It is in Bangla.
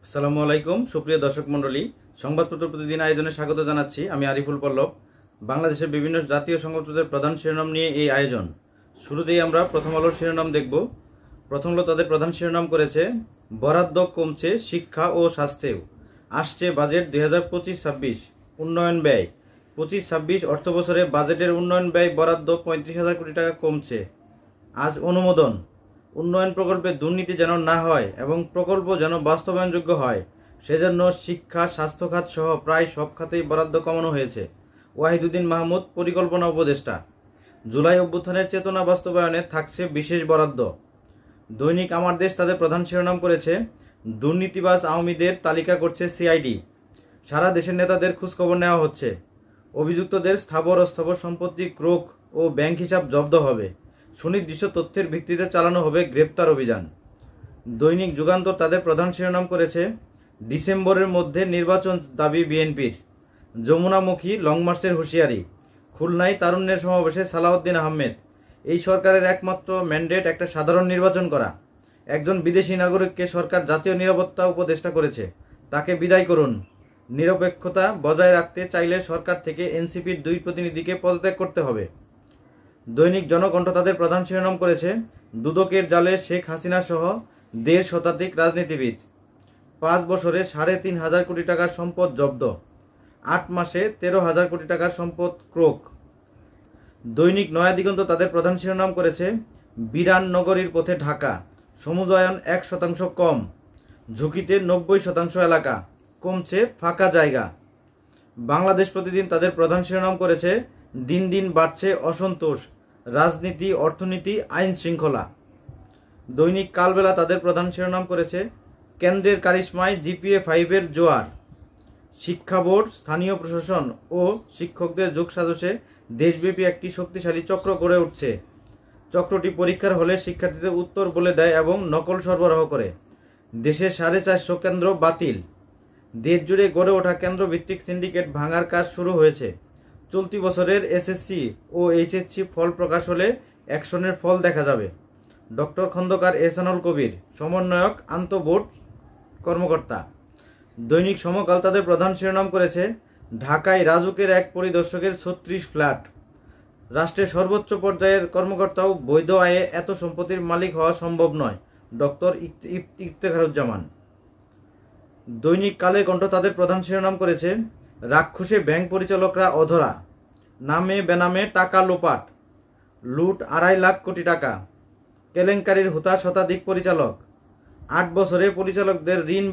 আসসালামু আলাইকুম সুপ্রিয় দর্শক মণ্ডলী, সংবাদপত্র প্রতিদিন আয়োজনে স্বাগত জানাচ্ছি। আমি আরিফুল পল্লব। বাংলাদেশের বিভিন্ন জাতীয় সংবাদপত্রের প্রধান শিরোনাম নিয়ে এই আয়োজন। শুরুতেই আমরা প্রথম আলোর শিরোনাম দেখব। প্রথম আলো তাদের প্রধান শিরোনাম করেছে, বরাদ্দ কমছে শিক্ষা ও স্বাস্থ্যেও, আসছে বাজেট 2025-26 উন্নয়ন ব্যয়। 25-26 অর্থবছরে বাজেটের উন্নয়ন ব্যয় বরাদ্দ 35,000 কোটি টাকা কমছে। আজ অনুমোদন। উন্নয়ন প্রকল্পে দুর্নীতি যেন না হয় এবং প্রকল্প যেন বাস্তবায়নযোগ্য হয়, সেজন্য শিক্ষা, স্বাস্থ্য খাত সহ প্রায় সব খাতেই বরাদ্দ কমানো হয়েছে। ওয়াহিদুদ্দিন মাহমুদ, পরিকল্পনা উপদেষ্টা। জুলাই অভ্যুত্থানের চেতনা বাস্তবায়নে থাকছে বিশেষ বরাদ্দ। দৈনিক আমার দেশ তাদের প্রধান শিরোনাম করেছে, দুর্নীতিবাজ আওয়ামীদের তালিকা করছে সিআইডি, সারা দেশের নেতাদের খোঁজখবর নেওয়া হচ্ছে। অভিযুক্তদের স্থাবর অস্থাবর সম্পত্তি ক্রোক ও ব্যাংক হিসাব জব্দ হবে। সুনির্দিষ্ট তথ্যের ভিত্তিতে চালানো হবে গ্রেপ্তার অভিযান। দৈনিক যুগান্তর তাদের প্রধান শিরোনাম করেছে, ডিসেম্বরের মধ্যে নির্বাচন দাবি বিএনপির, যমুনামুখী লং মার্চের হুঁশিয়ারি। খুলনায় তারুণ্যের সমাবেশে সালাউদ্দিন আহমেদ, এই সরকারের একমাত্র ম্যান্ডেট একটা সাধারণ নির্বাচন করা। একজন বিদেশি নাগরিককে সরকার জাতীয় নিরাপত্তা উপদেষ্টা করেছে, তাকে বিদায় করুন। নিরপেক্ষতা বজায় রাখতে চাইলে সরকার থেকে এনসিপির 2 প্রতিনিধিকে পদত্যাগ করতে হবে। দৈনিক জনকণ্ঠ তাদের প্রধান শিরোনাম করেছে, দুদকের জালে শেখ হাসিনা সহ 1.5 শতাধিক রাজনীতিবিদ, 5 বছরে 3,500 কোটি টাকার সম্পদ জব্দ, 8 মাসে 13,000 কোটি টাকার সম্পদ ক্রোক। দৈনিক নয়া দিগন্ত তাদের প্রধান শিরোনাম করেছে, বিরান নগরীর পথে ঢাকা, সমুদায়ন 1% কম, ঝুঁকিতে 90% এলাকা, কমছে ফাঁকা জায়গা। বাংলাদেশ প্রতিদিন তাদের প্রধান শিরোনাম করেছে, দিন দিন বাড়ছে অসন্তোষ, রাজনীতি, অর্থনীতি, আইন শৃঙ্খলা। দৈনিক কালবেলা তাদের প্রধান শিরোনাম করেছে, কেন্দ্রের কারিশমায় জিপিএ 5-এর জোয়ার, শিক্ষা বোর্ড, স্থানীয় প্রশাসন ও শিক্ষকদের যোগসাজশে দেশব্যাপী একটি শক্তিশালী চক্র গড়ে উঠছে। চক্রটি পরীক্ষার হলে শিক্ষার্থীদের উত্তর বলে দেয় এবং নকল সরবরাহ করে। দেশে 450 কেন্দ্র বাতিল। দেশ জুড়ে গড়ে ওঠা কেন্দ্রভিত্তিক সিন্ডিকেট ভাঙার কাজ শুরু হয়েছে। চলতি বছরের এসএসসি ও এইচএসসি ফল প্রকাশ হলে অ্যাকশনের ফল দেখা যাবে। ডক্টর খন্দকার এহসানুল কবির, সমন্বয়ক আন্তঃবোর্ড কর্মকর্তা। দৈনিক সমকাল তাদের প্রধান শিরোনাম করেছে, ঢাকায় রাজুকের এক পরিদর্শকের 36 ফ্ল্যাট, রাষ্ট্রের সর্বোচ্চ পর্যায়ের কর্মকর্তাও বৈধ আয়ে এত সম্পত্তির মালিক হওয়া সম্ভব নয়। ডক্টর ইফতেখারুজ্জামান। দৈনিক কালের কণ্ঠ তাদের প্রধান শিরোনাম করেছে, রাক্ষসে ব্যাংক পরিচালকরা অধরা, নামে বেনামে টাকা লোপাট, লুট 2.5 লাখ কোটি টাকা, কেলেঙ্কারির হুতা শতাধিক পরিচালক, 8 বছরে পরিচালকদের ঋণ